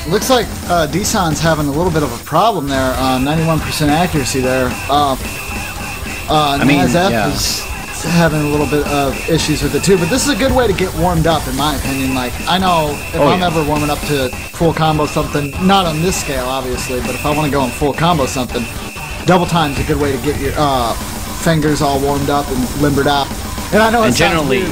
Looks like Dsan's having a little bit of a problem there. 91% accuracy there. NazzzF is having a little bit of issues with it too, but this is a good way to get warmed up, in my opinion. Like, I know if I'm ever warming up to full combo something, not on this scale, obviously, but if I want to go in full combo something, double time's a good way to get your fingers all warmed up and limbered out. And I know it's generally.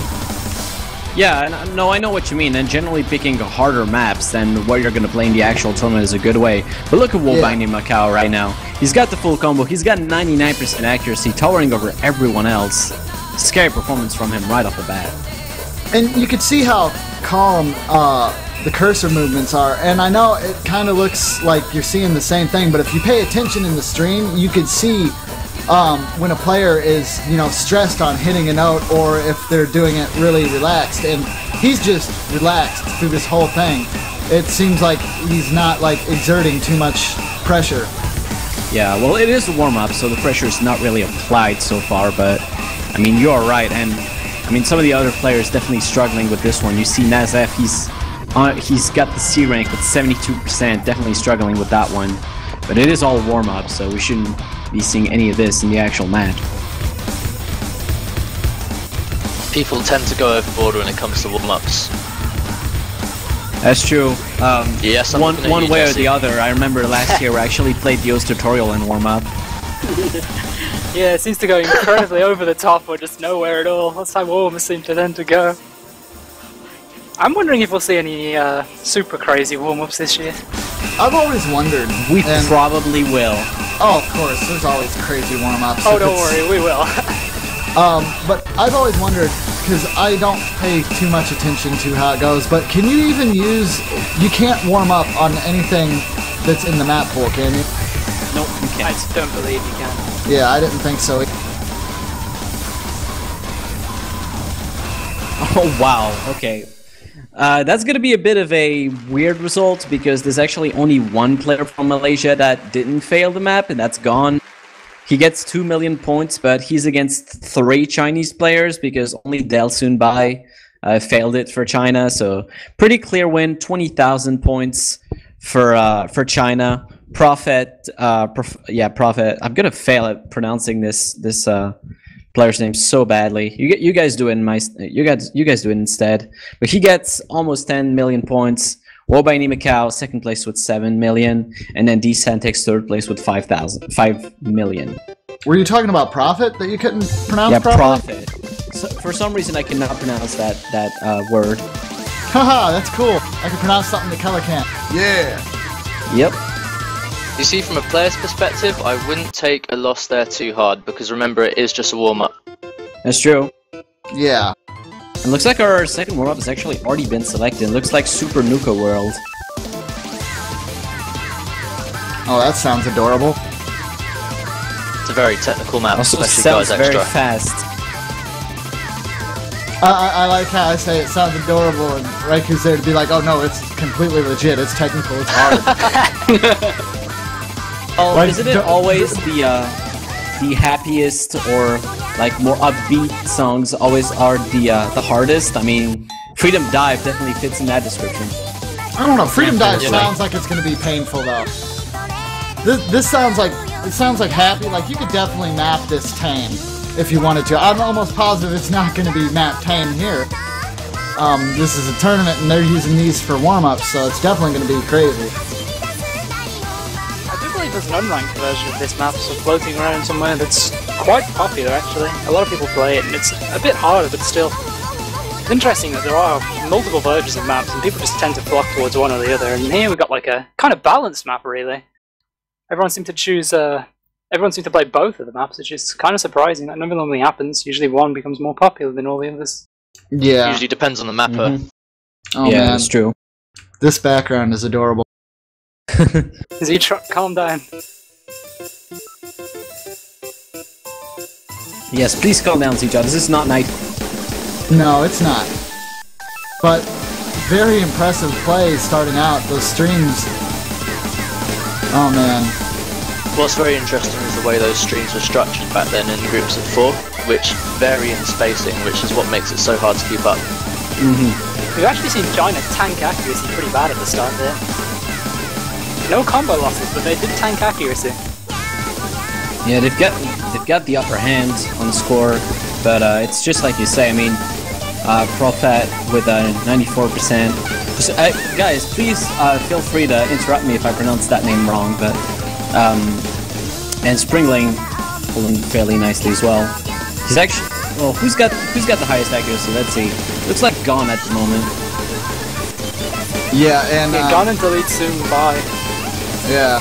Yeah, no, I know what you mean, and generally picking harder maps than what you're going to play in the actual tournament is a good way. But look at wobeinimacao right now. He's got the full combo, he's got 99% accuracy, towering over everyone else. Scary performance from him right off the bat. And you can see how calm the cursor movements are, and I know it kind of looks like you're seeing the same thing, but if you pay attention in the stream, you could see when a player is, stressed on hitting a note, or if they're doing it really relaxed, and he's just relaxed through this whole thing. It seems like he's not exerting too much pressure. Yeah, well, it is a warm-up, so the pressure is not really applied so far, but I mean, you're right, and I mean, some of the other players definitely struggling with this one. You see NazzzF, he's got the C rank with 72%, definitely struggling with that one, but it is all warm-up, so we shouldn't be seeing any of this in the actual match. People tend to go overboard when it comes to warm-ups. That's true. Yes, one way or the other. I remember last year we actually played the OS tutorial in warm-up. Yeah, it seems to go incredibly over the top or just nowhere at all. That's how warmers seem to tend to go. I'm wondering if we'll see any super crazy warm-ups this year. I've always wondered. We probably will. Oh, of course, there's always crazy warm-ups. Oh, don't worry, we will. But I've always wondered, because I don't pay too much attention to how it goes, but can you even use... You can't warm up on anything that's in the map pool, can you? Nope, you can't. I don't believe you can. Yeah, I didn't think so. Oh, wow, okay. That's going to be a bit of a weird result, because there's actually only one player from Malaysia that didn't fail the map, and that's Gon. He gets 2 million points, but he's against 3 Chinese players, because only Bye failed it for China. So pretty clear win, 20,000 points for China. Prophet, Prophet. I'm gonna fail at pronouncing this player's name so badly. You guys do it you guys do it instead. But he gets almost 10 million points. wobeinimacao second place with 7 million, and then Dsan takes third place with 5 million. Were you talking about Prophet that you couldn't pronounce? Yeah, properly? Prophet. So, for some reason, I cannot pronounce that word. Haha, that's cool. I can pronounce something the color can't. Yeah. Yep. You see, from a player's perspective, I wouldn't take a loss there too hard, because remember, it is just a warm-up. That's true. Yeah. It looks like our second warm-up has actually already been selected. It looks like Super Nuka World. Oh, that sounds adorable. It's a very technical map, Also especially sounds guys very extra. fast. I like how I say it sounds adorable, and Raiku's there to be like, oh no, it's completely legit, it's technical, it's hard. Oh, Like, isn't it always the happiest or like more upbeat songs always are the hardest? I mean, Freedom Dive definitely fits in that description. I don't know, Freedom Dive Yeah. sounds like it's gonna be painful though. This sounds like happy. Like, you could definitely map this tame if you wanted to. I'm almost positive it's not gonna be map tame here. This is a tournament and they're using these for warm-ups, so it's definitely gonna be crazy. I do believe there's an unranked version of this map so floating around somewhere that's quite popular actually. A lot of people play it and it's a bit harder, but still. It's interesting that there are multiple versions of maps and people just tend to flock towards one or the other, and here we've got like a kind of balanced map really. Everyone seemed to choose, everyone seemed to play both of the maps, which is kind of surprising. That never normally happens. Usually one becomes more popular than all the others. Yeah. Usually depends on the mapper. Oh yeah, man, that's true. this background is adorable. Calm down. Yes, please calm down, Zicha. This is not night. No, it's not. But very impressive plays starting out. Those streams. Oh man. What's very interesting is the way those streams were structured back then in groups of 4, which vary in spacing, which is what makes it so hard to keep up. We've actually seen China tank accuracy pretty bad at the start there. No combo losses, but they did tank accuracy. Yeah, they've got the upper hand on score, but it's just like you say. I mean, Prophet with 94%. Just, guys, please feel free to interrupt me if I pronounce that name wrong. But and SpringLane pulling fairly nicely as well. He's actually who's got the highest accuracy? Let's see. Looks like Gon at the moment. Yeah, and Gon and delete soon. Bye. Yeah.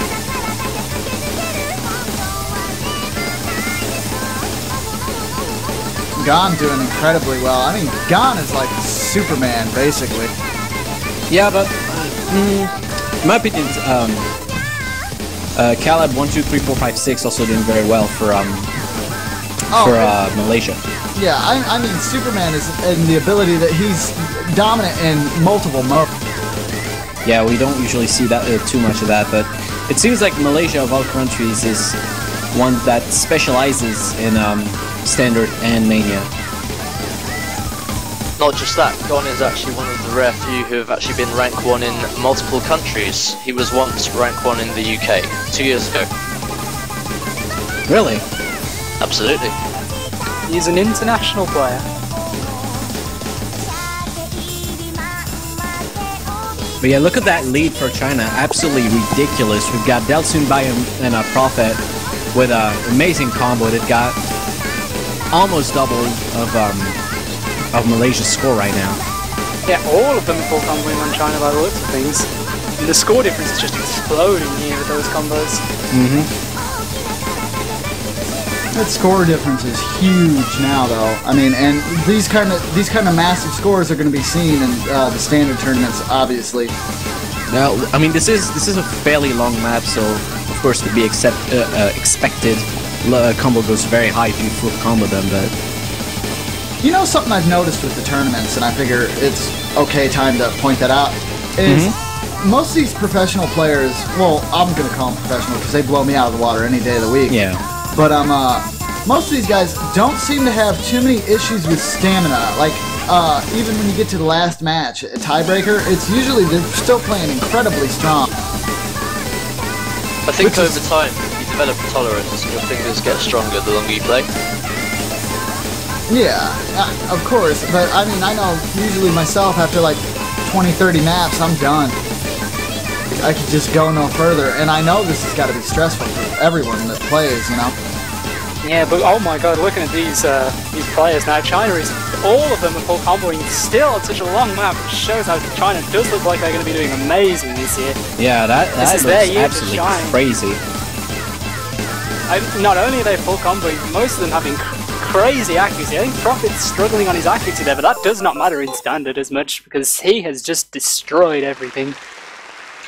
Gon doing incredibly well. I mean, Gon is like Superman, basically. Yeah, but in my opinion, Caleb 1, 2, 3, 4, 5, 6 also doing very well for Malaysia. Yeah, I mean, Superman is in the ability that he's dominant in multiple modes. Yeah, we don't usually see that too much of that, but it seems like Malaysia of all countries is one that specializes in Standard and Mania. Not just that, Gon is actually one of the rare few who have actually been rank 1 in multiple countries. He was once rank 1 in the UK, 2 years ago. Really? Absolutely. He's an international player. But yeah, look at that lead for China, absolutely ridiculous. We've got Delsun Bai and a Prophet with an amazing combo that got almost double of Malaysia's score right now. Yeah, all of them full comboing on China by the looks of things. And the score difference is just exploding here with those combos. That score difference is huge now, though. I mean, and these kind of massive scores are going to be seen in the standard tournaments, obviously. Now, I mean, this is a fairly long map, so of course to be expected. Combo goes very high if you full combo them, but you know something I've noticed with the tournaments, and I figure it's okay time to point that out, is most of these professional players, well, I'm going to call them professional because they blow me out of the water any day of the week. Yeah. But most of these guys don't seem to have too many issues with stamina. Like, even when you get to the last match, a tiebreaker, it's usually they're still playing incredibly strong. I think over time, you develop a tolerance and your fingers get stronger the longer you play. Yeah, of course, but I mean, I know usually myself after like 20-30 maps, I'm done. I could just go no further, and I know this has got to be stressful for everyone that plays, you know? Yeah, but oh my god, looking at these players now, China is, all of them are full comboing still on such a long map, which shows how China does look like they're going to be doing amazing this year. Yeah, that looks absolutely crazy. Not only are they full comboing, most of them having crazy accuracy. I think Prophet's struggling on his accuracy there, but that does not matter in standard as much because he has just destroyed everything.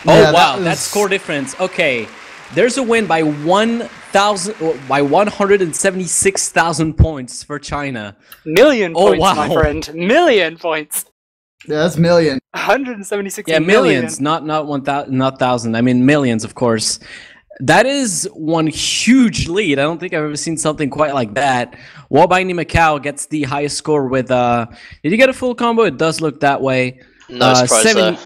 Oh yeah, wow, that score difference. Okay, there's a win by 176,000 points for China. Million points, my friend. Million points. Yeah, that's million. 176 yeah, million. Millions, not 1,000, not thousand. I mean millions, of course. That is one huge lead. I don't think I've ever seen something quite like that. wobeinimacao gets the highest score with did you get a full combo? It does look that way. No surprise there.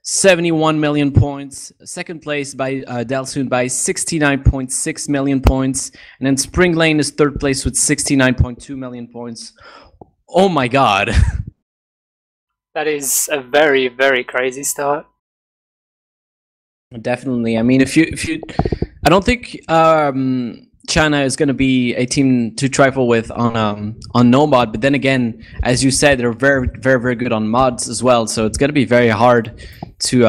71 million points. Second place by Delsun by 69.6 million points. And then SpringLane is third place with 69.2 million points. Oh my god. That is a very, very crazy start. Definitely. I mean, if you I don't think China is going to be a team to trifle with on no mod, but then again, as you said, they're very, very, very good on mods as well. So it's going to be very hard to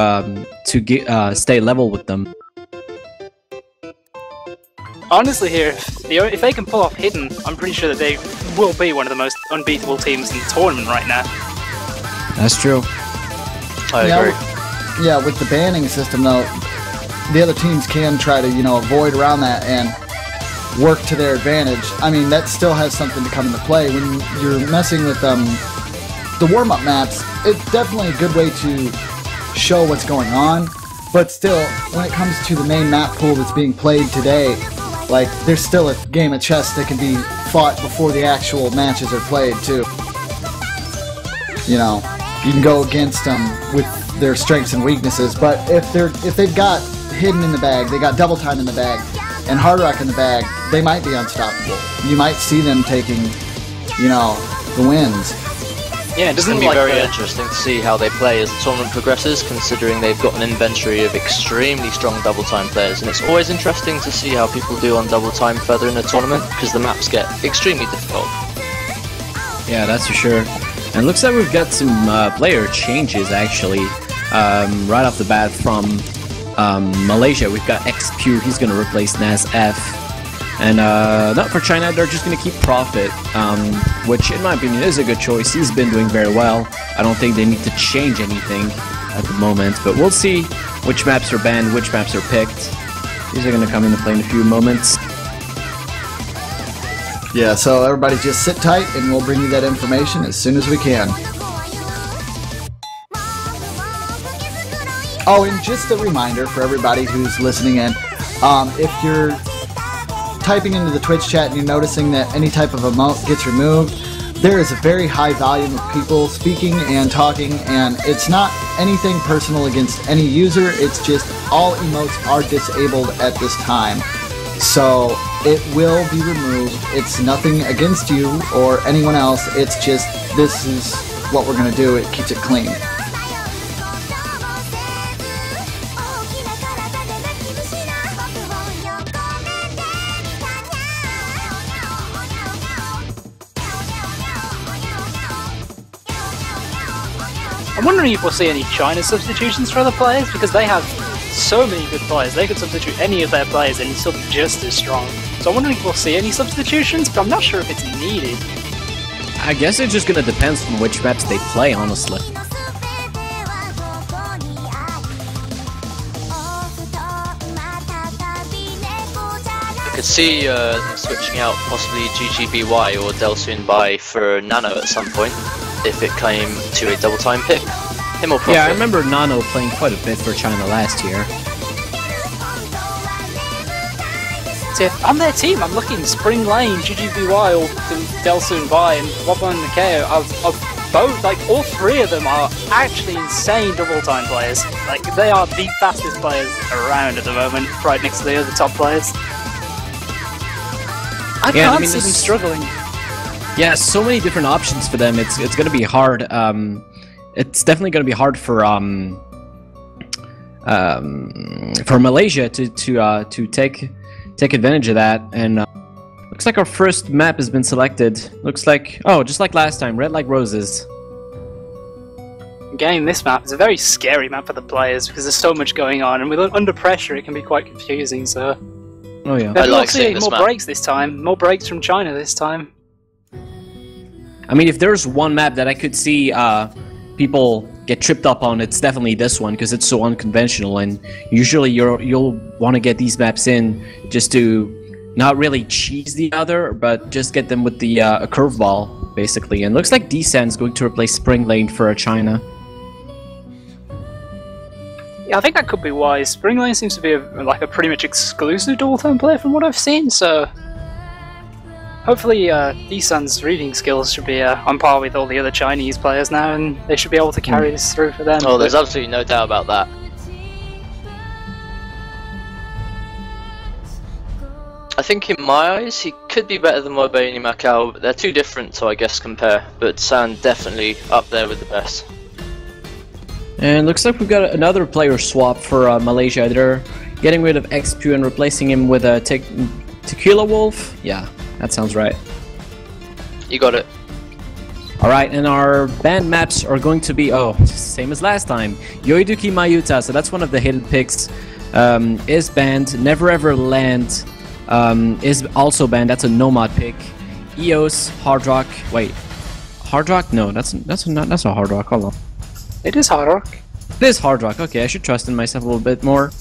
stay level with them. Honestly, here, if they can pull off Hidden, I'm pretty sure that they will be one of the most unbeatable teams in the tournament right now. That's true. I agree. Yeah, with the banning system though, the other teams can try to, you know, avoid around that and work to their advantage. I mean, that still has something to come into play. When you're messing with the warm-up maps, it's definitely a good way to show what's going on, but still, when it comes to the main map pool that's being played today, like, there's still a game of chess that can be fought before the actual matches are played, too. You know, you can go against them with their strengths and weaknesses, but if they've got Hidden in the bag, they got Double Time in the bag, and Hard Rock in the bag, they might be unstoppable. You might see them taking, you know, the wins. Yeah, it It's doesn't going to look be like very interesting to see how they play as the tournament progresses, considering they've got an inventory of extremely strong double time players, and it's always interesting to see how people do on double time further in the tournament, because the maps get extremely difficult. Yeah, that's for sure. And it looks like we've got some player changes actually. Right off the bat from Malaysia, we've got ExPew. He's going to replace NazzzF. And not for China, they're just going to keep Profit, which in my opinion is a good choice. He's been doing very well. I don't think they need to change anything at the moment, but we'll see which maps are banned, which maps are picked. These are going to come into play in a few moments. Yeah, so everybody just sit tight and we'll bring you that information as soon as we can. Oh, and just a reminder for everybody who's listening in, if you're typing into the Twitch chat and you're noticing that any type of emote gets removed, there is a very high volume of people speaking and talking, and it's not anything personal against any user, it's just all emotes are disabled at this time. So it will be removed. It's nothing against you or anyone else, it's just this is what we're going to do, it keeps it clean. I'm wondering if we'll see any China substitutions for other players, because they have so many good players. They could substitute any of their players and still be just as strong. So I'm wondering if we'll see any substitutions, but I'm not sure if it's needed. I guess it's just going to depend on which maps they play, honestly. I could see them switching out possibly GGBY or Delsoon for Nano at some point, if it came to a double time pick. Him or Profit. Yeah, I remember Nano playing quite a bit for China last year. So on their team, I'm looking SpringLane, GGBY, or Delsoon and wobeinimacao are both, like, all three of them are actually insane double time players. Like, they are the fastest players around at the moment, right next to the other top players. I can't see them struggling. Yeah, so many different options for them. It's going to be hard. It's definitely going to be hard for Malaysia to take advantage of that. And looks like our first map has been selected. Looks like, oh, just like last time, red like roses. Again, this map is a very scary map for the players because there's so much going on, and with under pressure, it can be quite confusing. So, oh yeah, I like seeing this more map. breaks this time. More breaks from China this time. I mean, if there's one map that I could see people get tripped up on, it's definitely this one because it's so unconventional, and usually you'll want to get these maps in just to not really cheese the other, but just get them with the a curveball basically. And looks like Dsan's going to replace SpringLane for China. Yeah, I think that could be wise. SpringLane seems to be like a pretty much exclusive dual-tone player from what I've seen, so hopefully Dsan's reading skills should be on par with all the other Chinese players now, and they should be able to carry this through for them. Oh, there's absolutely no doubt about that. I think in my eyes he could be better than wobeinimacao, but they're too different to, I guess, compare. But Dsan definitely up there with the best. And looks like we've got another player swap for Malaysia. They're getting rid of ExPew and replacing him with a Tequila Wolf. Yeah, that sounds right. You got it. Alright, and our banned maps are going to be, oh, same as last time. Yoiduki Mayuta, so that's one of the hidden picks, is banned. Never Ever Land is also banned. That's a Nomad pick. EOS, Hard Rock, wait. Hard Rock? No, that's a Hard Rock, hold on. It is Hard Rock. It is Hard Rock, okay, I should trust in myself a little bit more.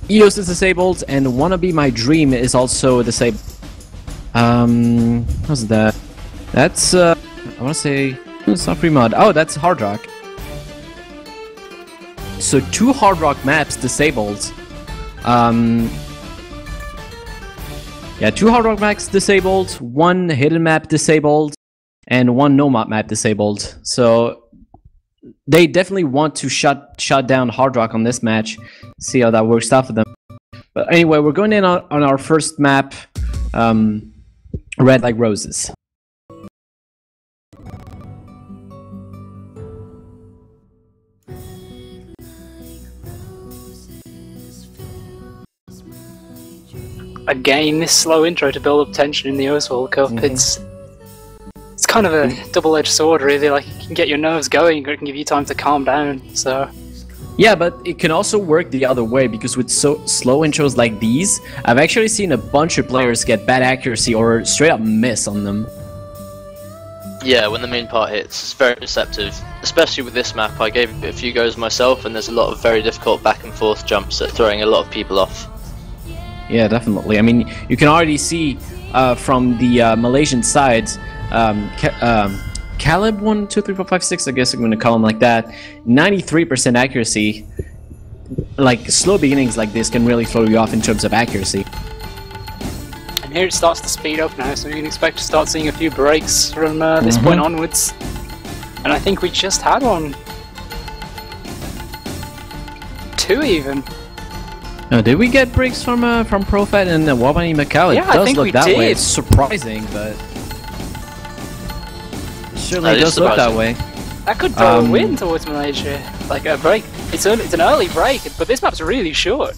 EOS is disabled, and Wanna Be My Dream is also disabled. What's that? That's, I wanna say, it's not free mod. Oh, that's Hard Rock. So 2 Hard Rock maps disabled. Yeah, 2 Hard Rock maps disabled, 1 hidden map disabled, and 1 Nomad map disabled. So they definitely want to shut down Hard Rock on this match. See how that works out for them. But anyway, we're going in on our first map, Red Like Roses. Again, this slow intro to build up tension in the World Cup, it's kind of a double-edged sword, really. Like, it can get your nerves going, or it can give you time to calm down, so... Yeah, but it can also work the other way, because with slow intros like these, I've actually seen a bunch of players get bad accuracy or straight up miss on them. Yeah, when the main part hits, it's very deceptive. Especially with this map, I gave it a few goes myself, and there's a lot of very difficult back and forth jumps that are throwing a lot of people off. Yeah, definitely. I mean, you can already see from the Malaysian side, Caleb 1, 2, 3, 4, 5, 6, I guess I'm going to call him like that, 93% accuracy. Like, slow beginnings like this can really throw you off in terms of accuracy. And here it starts to speed up now, so you can expect to start seeing a few breaks from this point onwards. And I think we just had one. 2 even. Oh, did we get breaks from Profet and wobeinimacao? Yeah, It does I think look we that did. way. It's surprising, but it certainly That is does look that surprising. way. That could throw a win towards Malaysia. Like a break. It's an early break, but this map's really short.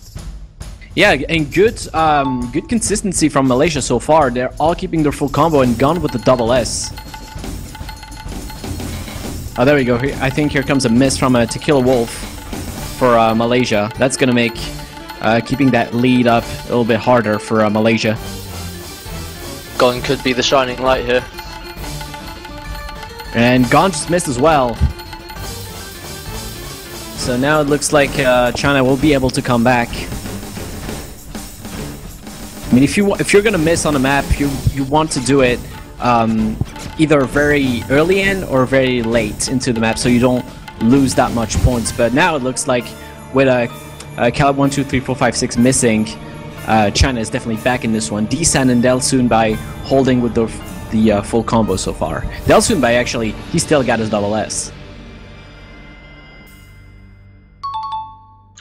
Yeah, and good consistency from Malaysia so far. They're all keeping their full combo and gone with the double S. Oh, there we go. I think here comes a miss from a Tequila Wolf for Malaysia. That's gonna make keeping that lead up a little bit harder for Malaysia. Gon could be the shining light here. And Gon just missed as well. So now it looks like China will be able to come back. I mean, if you're gonna miss on a map, you want to do it either very early in or very late into the map, so you don't lose that much points. But now it looks like with Caleb 1, 2, 3, 4, 5, 6 missing, China is definitely back in this one. Dsan and Delsunbai holding with the full combo so far. Delsunbai actually, he still got his double S.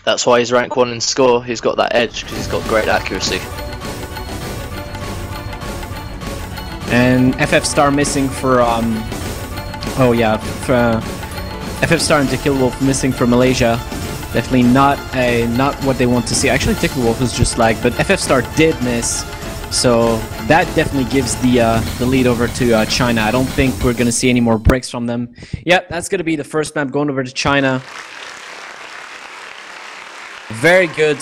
That's why he's rank 1 in score. He's got that edge because he's got great accuracy. And FF Star missing for oh yeah, for FF Star and Tequila Wolf missing for Malaysia. Definitely not what they want to see. Actually, Tequila Wolf was just like, but FF Star did miss, so that definitely gives the lead over to China. I don't think we're gonna see any more breaks from them. Yep, that's gonna be the first map going over to China. Very good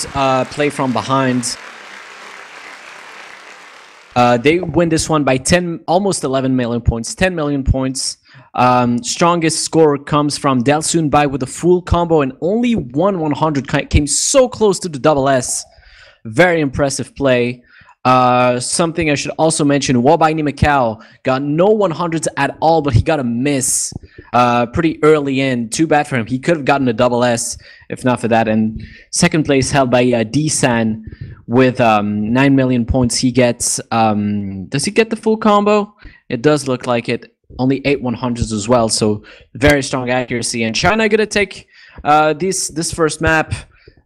play from behind. They win this one by 10, almost 11 million points, 10 million points. Strongest score comes from Delsunbai with a full combo and only 100, came so close to the double S. Very impressive play. Something I should also mention, wobeinimacao got no 100s at all, but he got a miss pretty early in. Too bad for him. He could have gotten a double S if not for that. And second place held by Dsan with 9 million points. He gets, does he get the full combo? It does look like it. Only 8 100s as well, so very strong accuracy. And China gonna take this first map.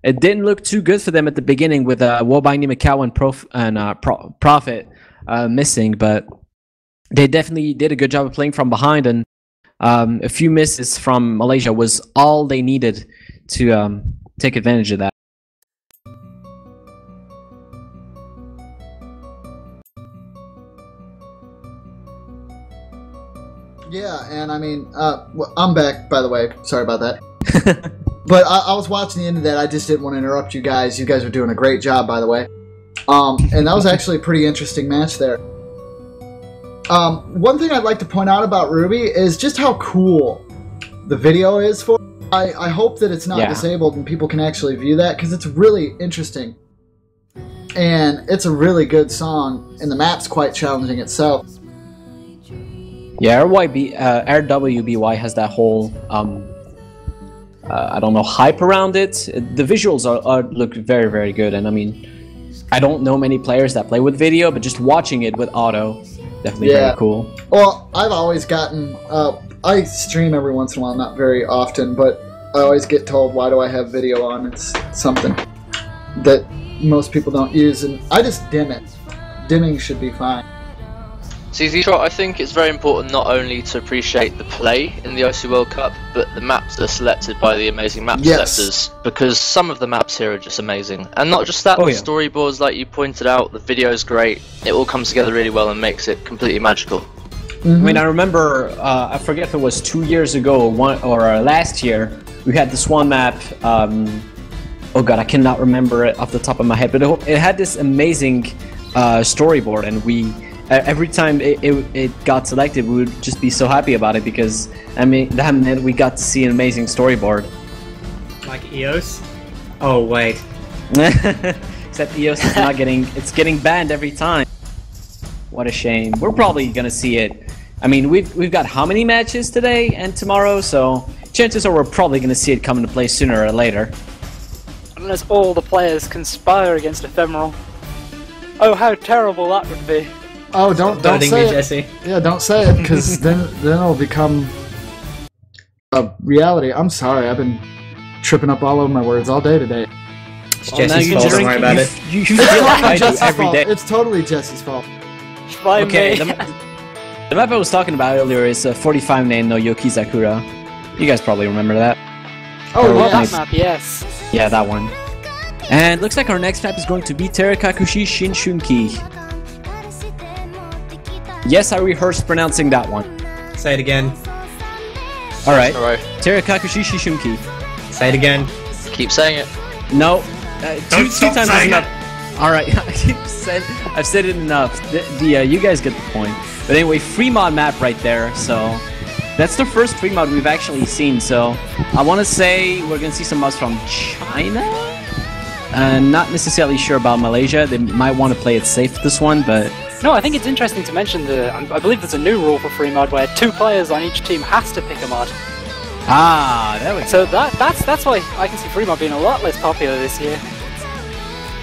It didn't look too good for them at the beginning with wobeinimacao and Profit missing, but they definitely did a good job of playing from behind, and a few misses from Malaysia was all they needed to take advantage of that. Yeah, and I mean, I'm back, by the way. Sorry about that. But I was watching the end of that. I just didn't want to interrupt you guys. You guys are doing a great job, by the way. And that was actually a pretty interesting match there. One thing I'd like to point out about RWBY is just how cool the video is for. I hope that it's not disabled and people can actually view that, because it's really interesting. And it's a really good song, and the map's quite challenging itself. Yeah, RWBY has that whole, I don't know, hype around it. The visuals look very, very good, and I mean, I don't know many players that play with video, but just watching it with auto, definitely very cool. Well, I've always gotten I stream every once in a while, not very often, but I always get told, why do I have video on? It's something that most people don't use, and I just dim it. Dimming should be fine. See, Zero, I think it's very important not only to appreciate the play in the OC World Cup, but the maps that are selected by the amazing map selectors, because some of the maps here are just amazing. And not just that, the storyboards, like you pointed out, the video is great, it all comes together really well and makes it completely magical. I mean, I remember, I forget if it was 2 years ago or last year, we had this one map, oh god, I cannot remember it off the top of my head, but it had this amazing storyboard, and every time it got selected, we would just be so happy about it, because I mean that meant we got to see an amazing storyboard. Like EOS? Oh wait. Except EOS is not getting banned every time. What a shame. We're probably gonna see it. I mean, we've got how many matches today and tomorrow, so chances are we're probably gonna see it come into play sooner or later. Unless all the players conspire against Ephemeral. Oh, how terrible that would be. Oh, don't say it. Jesse. Yeah, don't say it, because then it'll become a reality. I'm sorry, I've been tripping up all over my words all day today. It's Jesse's fault, don't worry about it. You feel like I do every day. It's totally Jesse's fault. Okay, the map I was talking about earlier is 45 name no Yokizakura. You guys probably remember that. Oh, yeah. That map, yes. Yeah, that one. And looks like our next map is going to be Terekakushi Shishunki. Yes, I rehearsed pronouncing that one. Say it again. Alright. Terekakushi Shishunki. Say it again. Keep saying it. No. Two times is enough. Alright, I've said it enough. You guys get the point. But anyway, free mod map right there, so that's the first free mod we've actually seen, so I want to say we're going to see some mods from China? Not necessarily sure about Malaysia. They might want to play it safe this one, but... No, I think it's interesting to mention I believe there's a new rule for free mod where 2 players on each team has to pick a mod. Ah, there we go. So that's why I can see free mod being a lot less popular this year.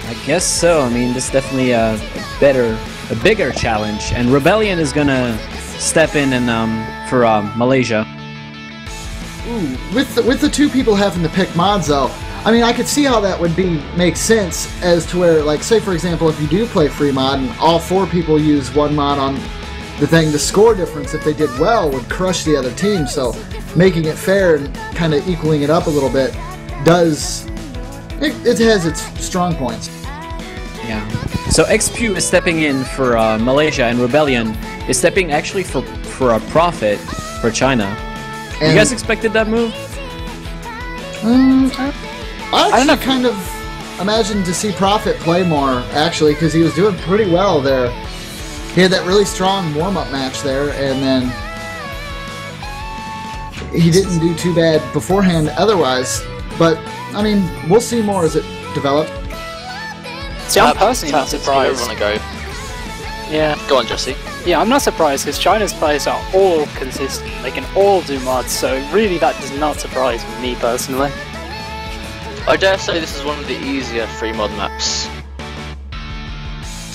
I guess so. I mean, this is definitely a bigger challenge, and Rebellion is gonna step in and for Malaysia. Ooh, with the 2 people having to pick mods though, I mean, I could see how that would make sense as to where, like, say for example, if you do play free mod and all 4 people use one mod on the thing, the score difference, if they did well, would crush the other team. So making it fair and kind of equaling it up a little bit it has its strong points. Yeah. So ExPew is stepping in for Malaysia, and Rebellion is stepping actually for a profit for China. And you guys expected that move? I actually kind of imagined to see Prophet play more, actually, because he was doing pretty well there. He had that really strong warm-up match there, and then he didn't do too bad beforehand otherwise. But, I mean, we'll see more as it develops. See, I'm personally not surprised. Want to go? Yeah. Go on, Jesse. Yeah, I'm not surprised, because China's players are all consistent. They can all do mods, so really that does not surprise me personally. I dare say this is one of the easier free mod maps.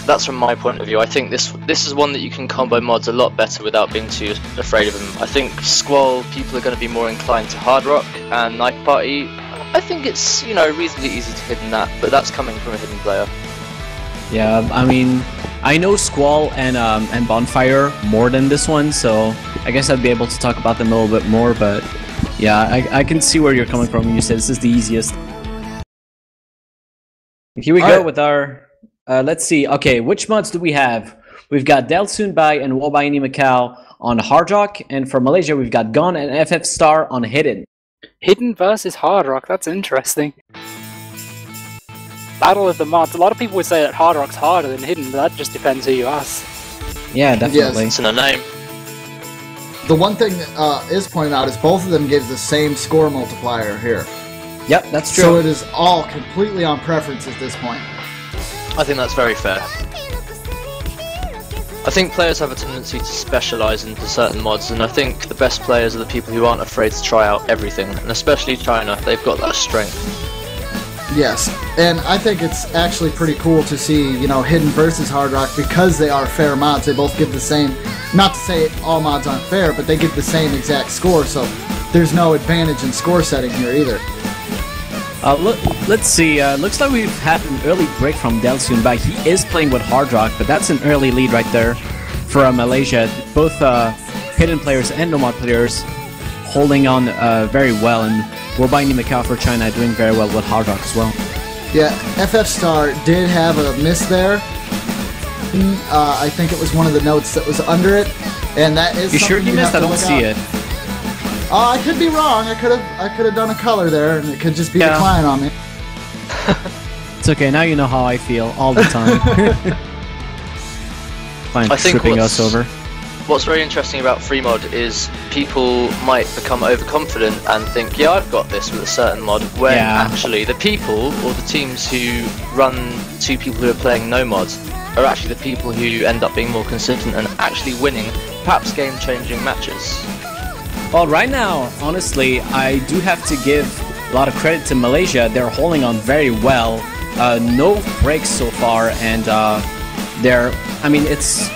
That's from my point of view. I think this is one that you can combo mods a lot better without being too afraid of them. I think Squall, people are going to be more inclined to Hard Rock, and Knife Party, I think it's, you know, reasonably easy to hidden that, but that's coming from a hidden player. Yeah, I mean, I know Squall and Bonfire more than this one, so I guess I'd be able to talk about them a little bit more, but yeah, I can see where you're coming from when you said this is the easiest. Here we go with our, let's see, okay, which mods do we have? We've got Delsunbai and wobeinimacao on Hard Rock, and for Malaysia we've got Gon and FF Star on Hidden. Hidden versus Hard Rock, that's interesting. Battle of the mods. A lot of people would say that Hard Rock's harder than Hidden, but that just depends who you ask. Yeah, definitely. It's in a name. The one thing that is pointed out is both of them give the same score multiplier here. Yep, that's true. So it is all completely on preference at this point. I think that's very fair. I think players have a tendency to specialise into certain mods, and I think the best players are the people who aren't afraid to try out everything, and especially China, they've got that strength. Yes, and I think it's actually pretty cool to see, you know, Hidden versus Hard Rock because they are fair mods. They both give the same, not to say all mods aren't fair, but they give the same exact score, so there's no advantage in score setting here either. Let's see, looks like we've had an early break from Delsunbai. He is playing with Hard Rock, but that's an early lead right there for Malaysia. Both Hidden players and Nomad players holding on very well, and wobeinimacao for China doing very well with Hard Rock as well. Yeah, FF Star did have a miss there. I think it was one of the notes that was under it, and that is. You sure you missed? I don't see it. I could be wrong. I could have done a color there, and it could just be decline on me. It's okay. Now you know how I feel all the time. Fine, I think tripping us over. What's very interesting about free mod is people might become overconfident and think, yeah, I've got this with a certain mod, when actually the people or the teams who run two people who are playing no mods are actually the people who end up being more consistent and actually winning, perhaps game-changing matches. Well, right now, honestly, I do have to give a lot of credit to Malaysia. They're holding on very well. No breaks so far, and I mean, it's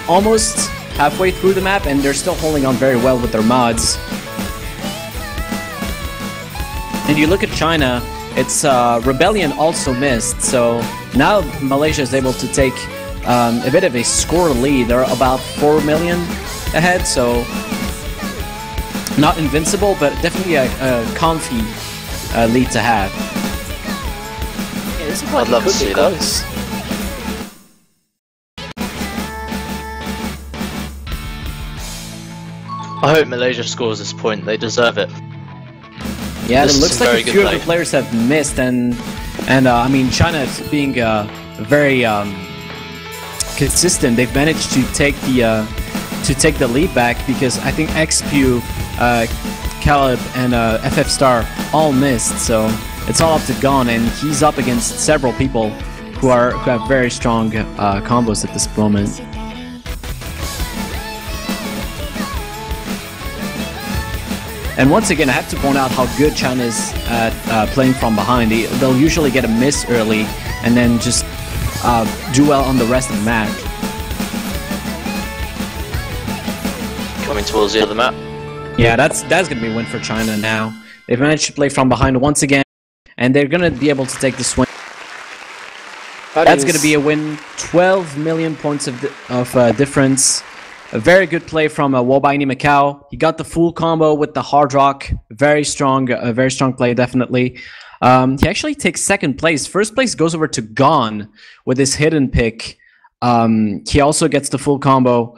almost halfway through the map, and they're still holding on very well with their mods. And you look at China, it's Rebellion also missed, so now Malaysia is able to take a bit of a score lead. They're about 4 million ahead, so not invincible, but definitely a comfy lead to have. Yeah, this is like I'd love to see close. that. I hope Malaysia scores this point. They deserve it. Yeah, This it is looks some like very a good few of play. the players have missed, and I mean, China is being very consistent. They've managed to take the lead back because I think ExPew, Caleb, and FF Star all missed. So it's all up to Gon, and he's up against several people who have very strong combos at this moment. And once again, I have to point out how good China is at playing from behind. They'll usually get a miss early and then just do well on the rest of the match. Coming towards the other map. Yeah, that's going to be a win for China now. They've managed to play from behind once again, and they're going to be able to take this win. That's going to be a win. 12 million points of difference. A very good play from wobeinimacao. He got the full combo with the Hard Rock. Very strong play, definitely. He actually takes second place. First place goes over to Gon with his hidden pick. He also gets the full combo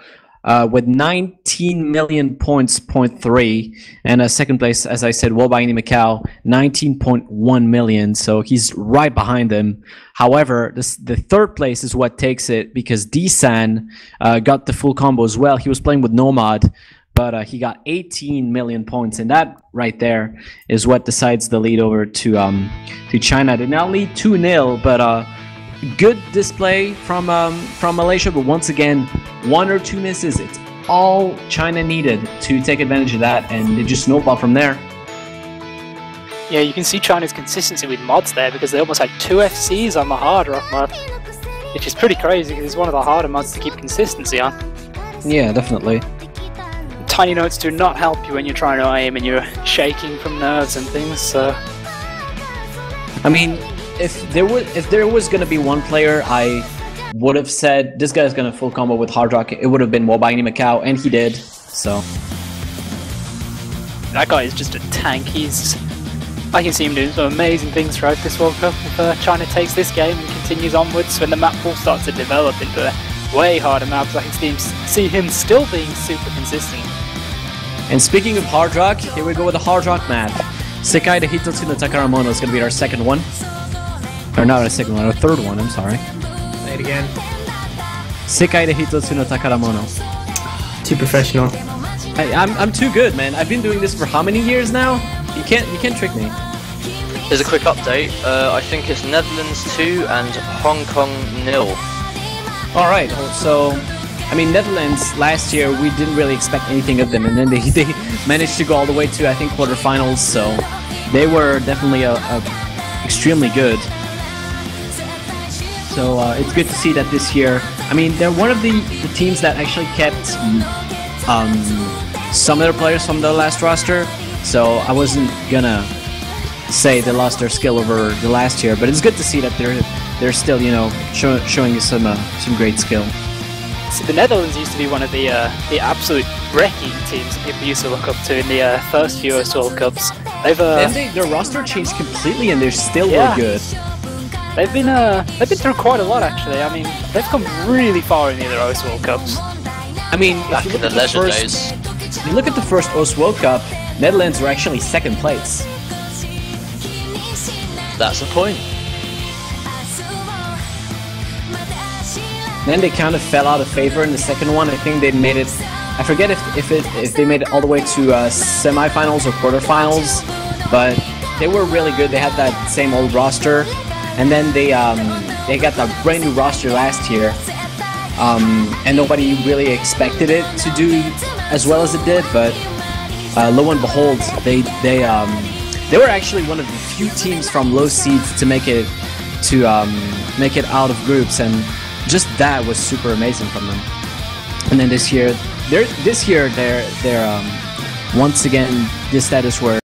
with 19 million points, 0.3. And second place, as I said, wobeinimacao, 19.1 million. So he's right behind him. However, the third place is what takes it because Dsan got the full combo as well. He was playing with Nomad, but he got 18 million points, and that right there is what decides the lead over to China. They now lead 2-0, but good display from Malaysia. But once again, one or two misses. It's all China needed to take advantage of that, and they just snowball from there. Yeah, you can see China's consistency with mods there because they almost had 2 FCs on the Hard Rock mod, which is pretty crazy because it's one of the harder mods to keep consistency on. Yeah, definitely. Tiny notes do not help you when you're trying to aim and you're shaking from nerves and things, so... I mean, if there was going to be one player I would have said, this guy's going to full combo with Hard Rock, it would have been wobeinimacao, and he did, so... That guy is just a tank. I can see him doing some amazing things throughout this World Cup if China takes this game and continues onwards. When the map pool starts to develop into way harder maps, I can see him still being super consistent. And speaking of Hard Rock, here we go with the Hard Rock map. Sekai the Hitotsu no takaramono is going to be our second one. Or not our second one, our third one, I'm sorry. Say it again. Sekai the Hitotsu no takaramono. Too professional. I'm too good, man. I've been doing this for how many years now? You can't trick me. There's a quick update. I think it's Netherlands 2 and Hong Kong 0. All right. So, I mean, Netherlands last year we didn't really expect anything of them, and then they managed to go all the way to I think quarterfinals. So they were definitely a extremely good. So it's good to see that this year. I mean, they're one of the teams that actually kept some of their players from the last roster. So I wasn't gonna say they lost their skill over the last year, but it's good to see that they're still, you know, showing some great skill. So the Netherlands used to be one of the absolute wrecking teams that people used to look up to in the first few World Cups. Their roster changed completely, and they're still really good. They've been through quite a lot actually. I mean, they've come really far in the other World Cups. I mean, back in the leisure days. If you look at the first World Cup, Netherlands were actually second place. That's the point. Then they kind of fell out of favor in the second one. I think they made it. I forget if they made it all the way to semifinals or quarterfinals, but they were really good. They had that same old roster, and then they got that brand new roster last year, and nobody really expected it to do as well as it did. But lo and behold, they were actually one of the few teams from low seeds to make it out of groups, and just that was super amazing from them. And then this year they're once again this status where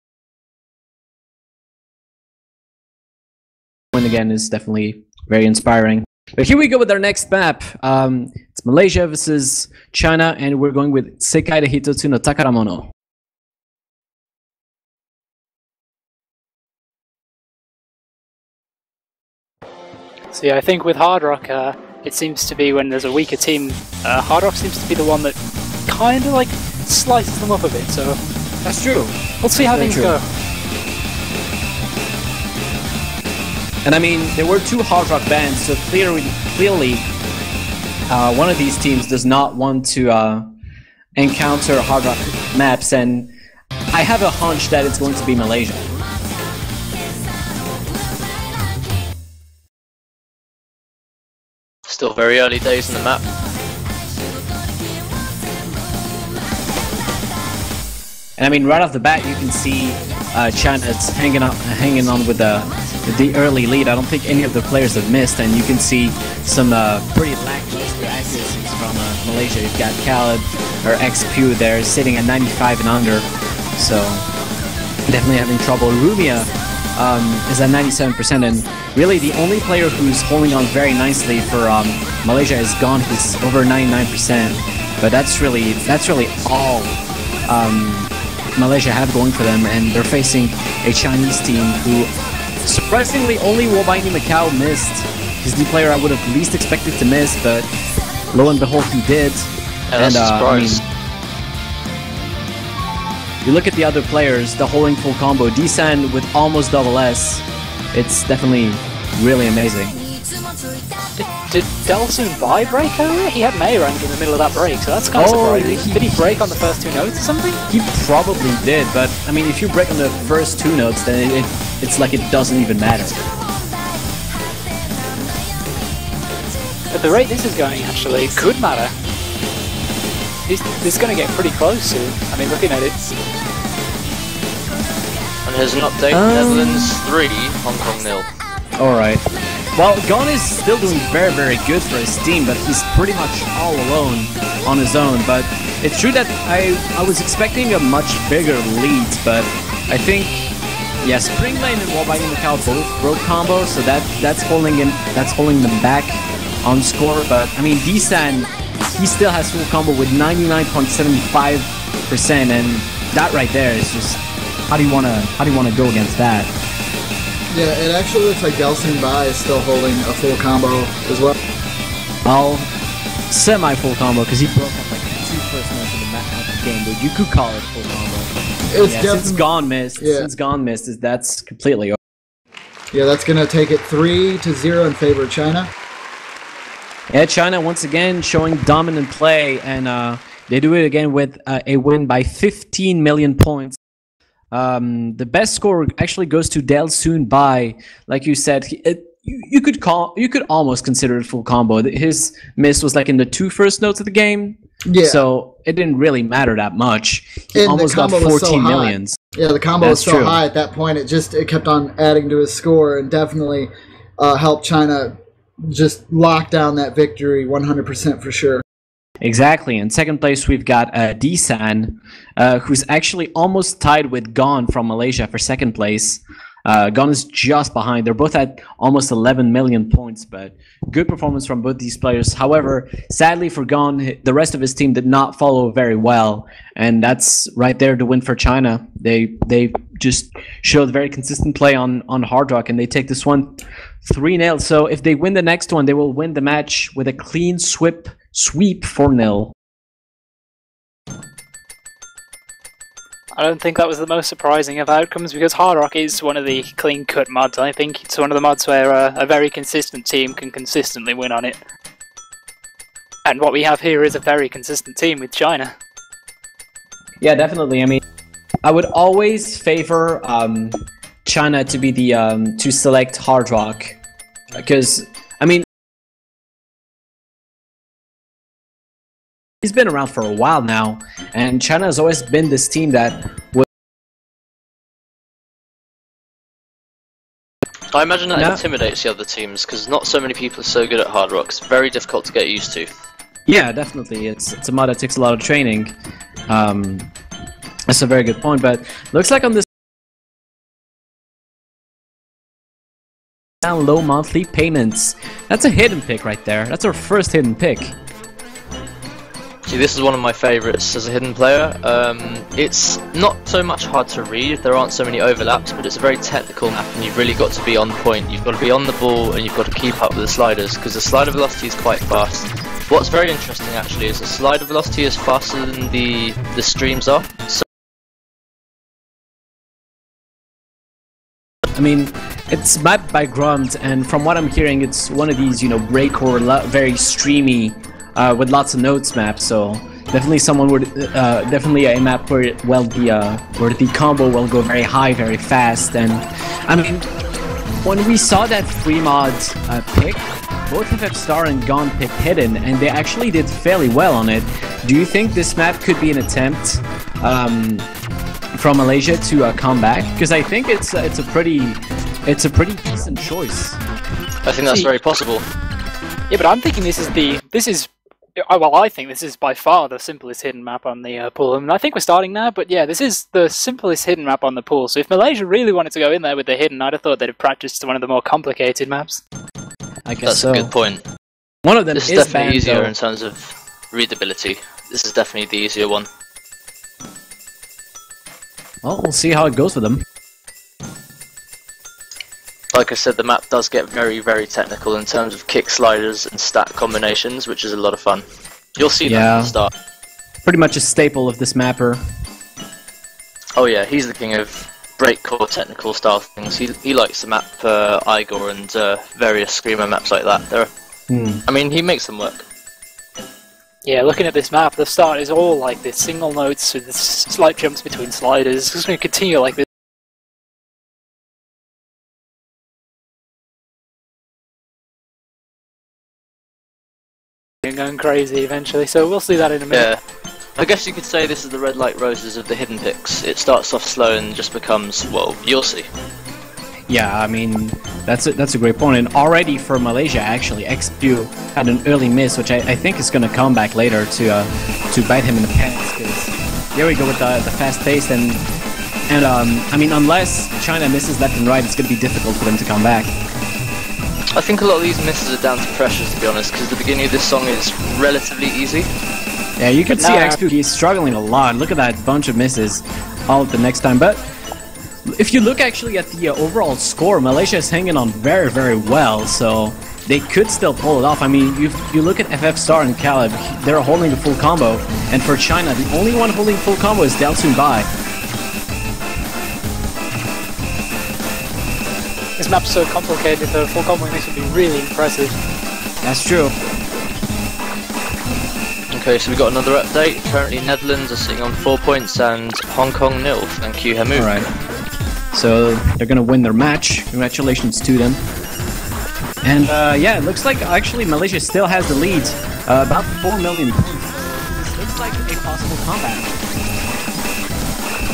win again is definitely very inspiring. But here we go with our next map. It's Malaysia versus China, and we're going with Sekai de Hitotsu no Takaramono. So yeah, I think with Hard Rock, it seems to be when there's a weaker team, Hard Rock seems to be the one that kind of like slices them up a bit. So that's true. We'll see how things go. And I mean, there were two Hard Rock bands, so clearly, one of these teams does not want to encounter Hard Rock maps, and I have a hunch that it's going to be Malaysia. Still very early days in the map. And I mean, right off the bat, you can see China's hanging on with the early lead. I don't think any of the players have missed, and you can see some pretty lackluster accuracies from Malaysia. You've got Khaled or ExPew there sitting at 95 and under, so definitely having trouble. Rumia is at 97%, and really the only player who's holding on very nicely for Malaysia is Gon, who's over 99%. But that's really all Malaysia have going for them, and they're facing a Chinese team who surprisingly only wobeinimacao missed. He's the player I would have least expected to miss, but lo and behold he did. Yeah, that's a surprise. I mean, you look at the other players, the holding full combo, Dsan with almost double S. It's definitely really amazing. Did Delsoon Bye break over? He had May rank in the middle of that break, so that's kind of surprising. Did he break on the first two notes or something? He probably did, but I mean, if you break on the first two notes, then it's like it doesn't even matter. At the rate this is going, actually, it could matter. This is going to get pretty close soon. I mean, looking at it. And here's an update, Netherlands 3, Hong Kong 0. Alright. Well, Gon is still doing very, very good for his team, but he's pretty much all alone on his own. But it's true that I was expecting a much bigger lead, but I think, yeah, SpringLane and wobeinimacao both broke combo, so that's holding them back on score. But I mean, Dsan, he still has full combo with 99.75%, and that right there is just how do you wanna go against that? Yeah, it actually looks like Delsoon Bye is still holding a full combo as well. Well, semi-full combo, because he broke up like two first notes of the game, but you could call it full combo. It's since Gon missed, that's completely over. Yeah, that's gonna take it 3-0 in favor of China. Yeah, China once again showing dominant play, and they do it again with a win by 15 million points. The best score actually goes to Delsoon Bye. Like you said, you could almost consider it full combo. His miss was like in the 2 first notes of the game. Yeah. So it didn't really matter that much. He And the almost got combo was 14 so millions. Yeah, the combo was That's so true. high at that point. It kept on adding to his score and definitely helped China just lock down that victory 100% for sure. Exactly. In second place, we've got Dsan, who's actually almost tied with Gon from Malaysia for second place. Gon is just behind. They're both at almost 11 million points, but good performance from both these players. However, sadly for Gon, the rest of his team did not follow very well, and that's right there to win for China. They just showed very consistent play on Hard Rock, and they take this one 3-0. So if they win the next one, they will win the match with a clean sweep 4-0. I don't think that was the most surprising of outcomes, because Hard Rock is one of the clean-cut mods. I think it's one of the mods where a very consistent team can consistently win on it. And what we have here is a very consistent team with China. Yeah, definitely. I mean, I would always favor China to be the to select Hard Rock, because I mean, he's been around for a while now, and China has always been this team that would. I imagine that intimidates the other teams, because not so many people are so good at Hard Rock. It's very difficult to get used to. Yeah, definitely. It's a mod that takes a lot of training. That's a very good point, but looks like on this down low monthly payments. That's a hidden pick right there. That's our first hidden pick. See, this is one of my favourites as a hidden player. It's not so much hard to read, there aren't so many overlaps, but it's a very technical map and you've really got to be on point. You've got to be on the ball and you've got to keep up with the sliders, because the slider velocity is quite fast. What's very interesting actually is the slider velocity is faster than the streams are. So I mean, it's mapped by Grunt, and from what I'm hearing, it's one of these, you know, breakcore, very streamy, with lots of nodes maps. So definitely someone would, definitely a map where where the combo will go very high, very fast. And I mean, when we saw that free mod pick, both FF Star and Gon picked hidden, and they actually did fairly well on it. Do you think this map could be an attempt from Malaysia to come back? Because I think it's a pretty decent choice. I think that's very possible. Yeah, but I'm thinking I think this is by far the simplest hidden map on the pool. I mean, I think we're starting now, but yeah, this is the simplest hidden map on the pool. So if Malaysia really wanted to go in there with the hidden, I'd have thought they'd have practiced one of the more complicated maps. I guess That's a good point. One of them This is is definitely banned, easier though. in terms of readability. This is definitely the easier one. Well, we'll see how it goes with them. Like I said, the map does get very, very technical in terms of kick sliders and stat combinations, which is a lot of fun. You'll see that at the start. Pretty much a staple of this mapper. Oh yeah, he's the king of breakcore technical style things. He likes to map Igor and various screamer maps like that. I mean, he makes them work. Yeah, looking at this map, the start is all like this, single notes with slight jumps between sliders. It's just going to continue like this. Going crazy eventually, so we'll see that in a minute. Yeah, I guess you could say this is the red light roses of the hidden picks. It starts off slow and just becomes, well, you'll see. Yeah, I mean, that's a great point. And already for Malaysia, actually, ExPew had an early miss, which I think is going to come back later to bite him in the pants. Because there we go with the fast pace, and I mean, unless China misses left and right, it's going to be difficult for them to come back. I think a lot of these misses are down to pressures, to be honest, because the beginning of this song is relatively easy. Yeah, you can see ExPew, he's struggling a lot. Look at that bunch of misses all at the next time. But if you look actually at the overall score, Malaysia is hanging on very, very well, so they could still pull it off. I mean, you look at FF Star and Caleb, they're holding the full combo, and for China, the only one holding full combo is Delsun Bai. This map's so complicated, the full combo mix would be really impressive. That's true. Okay, so we got another update. Currently Netherlands are sitting on 4 points and Hong Kong nil. Thank you, Hemu. Alright. So they're gonna win their match. Congratulations to them. And yeah, it looks like actually Malaysia still has the lead, about 4 million points. This looks like a possible comeback.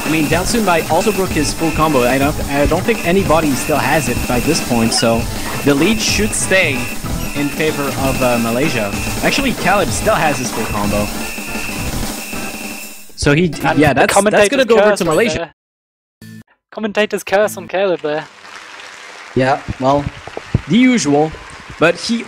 I mean, down soon by also broke his full combo. I don't think anybody still has it by this point, so the lead should stay in favor of Malaysia. Actually, Caleb still has his full combo. So that's gonna go over to Malaysia. Commentator's curse on Caleb there. Yeah, well, the usual. But he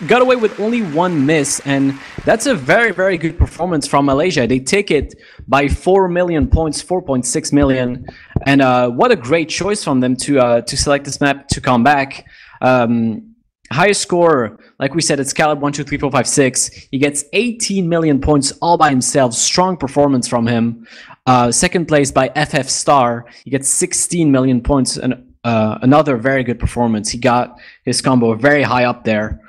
got away with only one miss, and that's a very, very good performance from Malaysia. They take it by 4 million points, 4.6 million, and what a great choice from them to select this map to come back. Highest score, like we said, it's Caleb 1, 2, 3, 4, 5, 6. He gets 18 million points all by himself. Strong performance from him. Second place by FF Star. He gets 16 million points, and another very good performance. He got his combo very high up there.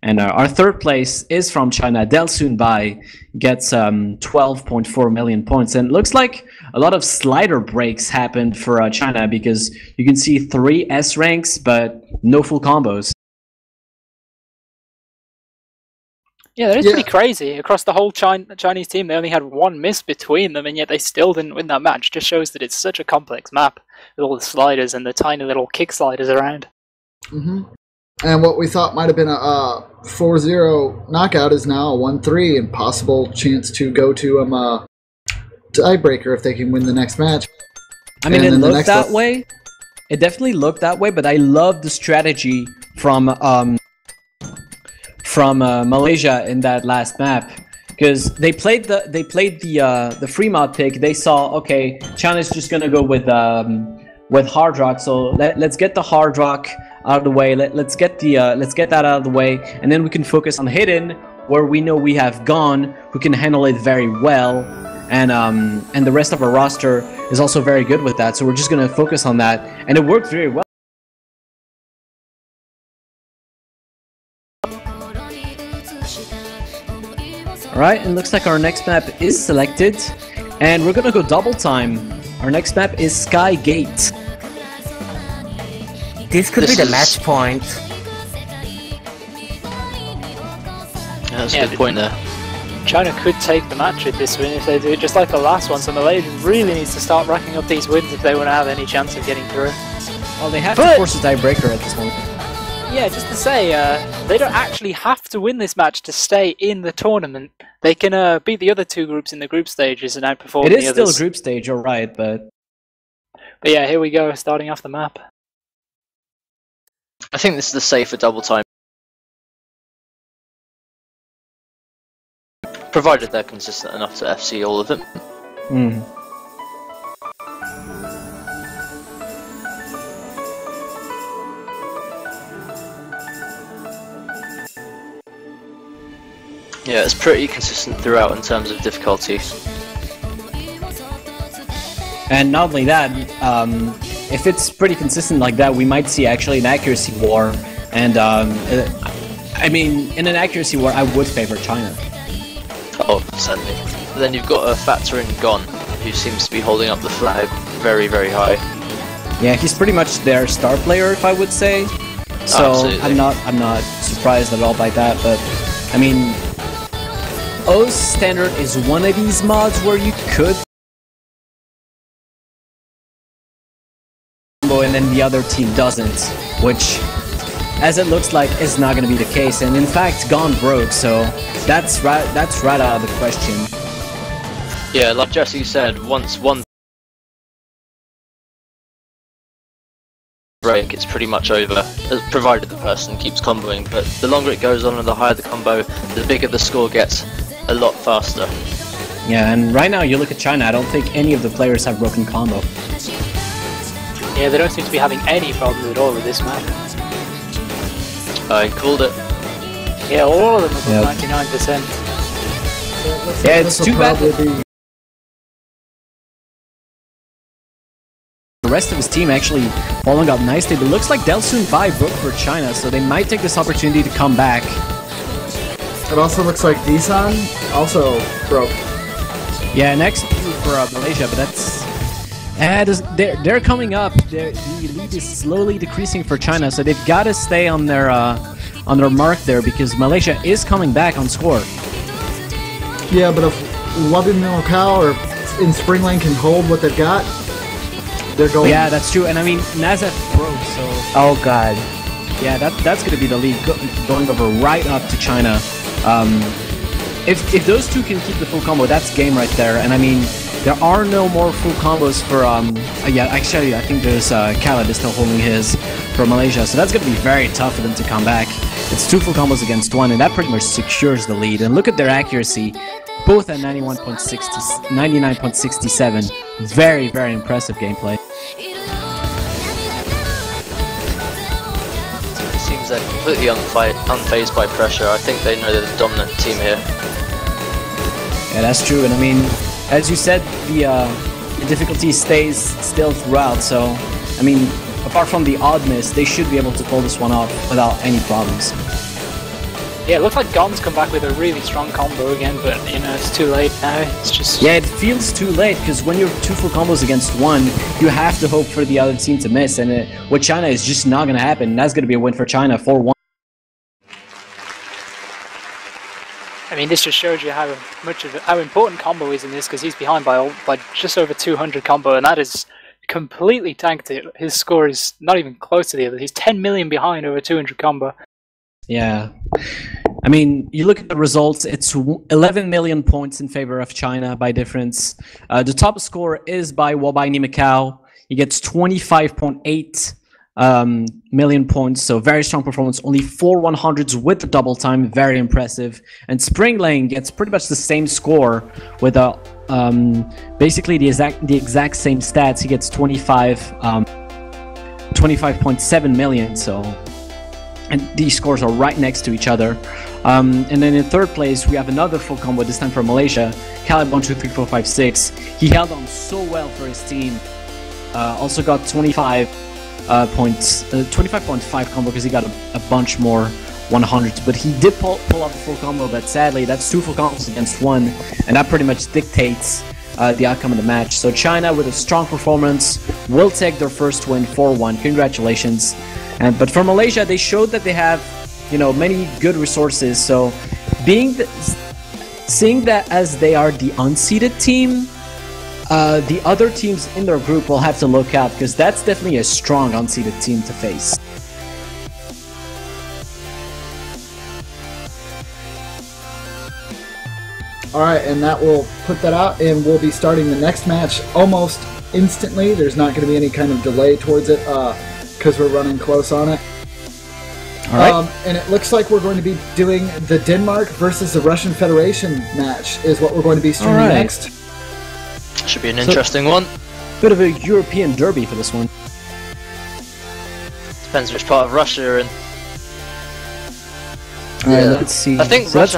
And our third place is from China. Delsun Bai gets 12.4 million points. And it looks like a lot of slider breaks happened for China, because you can see 3 S ranks, but no full combos. Yeah, that is pretty crazy. Across the whole Chinese team, they only had 1 miss between them, and yet they still didn't win that match. Just shows that it's such a complex map with all the sliders and the tiny little kick sliders around. And what we thought might have been a 4-0 knockout is now a 1-3, and possible chance to go to tiebreaker if they can win the next match. I mean, it looked that way. It definitely looked that way, but I love the strategy from Malaysia in that last map, because they played the free mod pick. They saw, okay, China's just gonna go with hard rock, so let's get the hard rock out of the way. Let's get that out of the way, and then we can focus on hidden, where we know we have Gon, who can handle it very well, and the rest of our roster is also very good with that. So we're just gonna focus on that, and it worked very well. Alright, and looks like our next map is selected, and we're gonna go double time. Our next map is Sky Gate. This could be the match point. Yeah, that's a good point there. China could take the match with this win if they do it just like the last one, so Malaysia really needs to start racking up these wins if they want to have any chance of getting through. Well, they have to force a tiebreaker at this point. Yeah, just to say, they don't actually have to win this match to stay in the tournament. They can beat the other 2 groups in the group stages and outperform the others. It is still a group stage, you're right, but yeah, here we go, starting off the map. I think this is the safer double time, provided they're consistent enough to FC all of them. Yeah, it's pretty consistent throughout in terms of difficulty. And not only that, if it's pretty consistent like that, we might see actually an accuracy war. And I mean, in an accuracy war, I would favor China. Oh, certainly. But then you've got to factor in Gon, who seems to be holding up the flag very, very high. Yeah, he's pretty much their star player, if I would say. So absolutely. I'm not surprised at all by that. But I mean, O's standard is one of these mods where you could, and then the other team doesn't, which, as it looks like, is not going to be the case. And in fact, Gon broke, so that's right out of the question. Yeah, like Jesse said, once one break, it's pretty much over, provided the person keeps comboing. But the longer it goes on and the higher the combo, the bigger the score gets, a lot faster. Yeah, and right now you look at China, I don't think any of the players have broken combo. Yeah, they don't seem to be having any problems at all with this map. I called it. Yeah, all of them are 99%. Yeah, it's too bad that the rest of his team actually following up nicely, but it looks like Delsun Bai broke for China, so they might take this opportunity to come back. It also looks like Dsan also broke. Yeah, next for Malaysia, but They're coming up. The lead is slowly decreasing for China, so they've got to stay on their mark there because Malaysia is coming back on score. Yeah, but if wobeinimacao or in SpringLane can hold what they've got, they're going. Yeah, that's true. And I mean, NazzzF broke, so. Oh god. Yeah, that's going to be the lead going over right up to China. If those two can keep the full combo, that's game right there. And I mean, there are no more full combos for yeah, actually I think there's Khaled is still holding his for Malaysia, so that's going to be very tough for them to come back. It's 2 full combos against 1, and that pretty much secures the lead. And look at their accuracy, both at 99.67. Very, very impressive gameplay. It seems they're completely unfazed by pressure. I think they know they're the dominant team here. Yeah, that's true. And I mean, as you said, the difficulty stays still throughout. So, I mean, apart from the oddness, they should be able to pull this one off without any problems. Yeah, it looks like Gon's come back with a really strong combo again, but you know, it's too late now. It's just... Yeah, it feels too late, because when you're 2 full combos against 1, you have to hope for the other team to miss, and with China, it's just not going to happen. That's going to be a win for China, 4-1. I mean, this just shows you how important combo is in this, because he's behind by just over 200 combo, and that is completely tanked it. His score is not even close to the other. He's 10 million behind over 200 combo. Yeah. I mean, you look at the results, it's 11 million points in favor of China by difference. The top score is by wobeinimacao. He gets 25.8 million points, so very strong performance. Only 4 100s with the double time, very impressive. And SpringLane gets pretty much the same score with basically the exact same stats. He gets 25.7 million, so... And these scores are right next to each other. And then in 3rd place, we have another full combo, this time for Malaysia. Khaled 1, 2, 3, 4, 5, 6. He held on so well for his team. Also got 25.5 combo because he got a bunch more 100s. But he did pull off the full combo, but sadly, that's 2 full combos against 1. And that pretty much dictates the outcome of the match. So China, with a strong performance, will take their first win 4-1. Congratulations. But for Malaysia, they showed that they have, you know, many good resources. So, seeing that as they are the unseeded team, the other teams in their group will have to look out because that's definitely a strong unseeded team to face. All right, and that will put that out, and we'll be starting the next match almost instantly. There's not going to be any kind of delay towards it. Because we're running close on it. Alright. And it looks like we're going to be doing the Denmark versus the Russian Federation match is what we're going to be streaming next. Should be an interesting one. Bit of a European derby for this one. Depends which part of Russia you're in. Alright, let's see. I think so Russia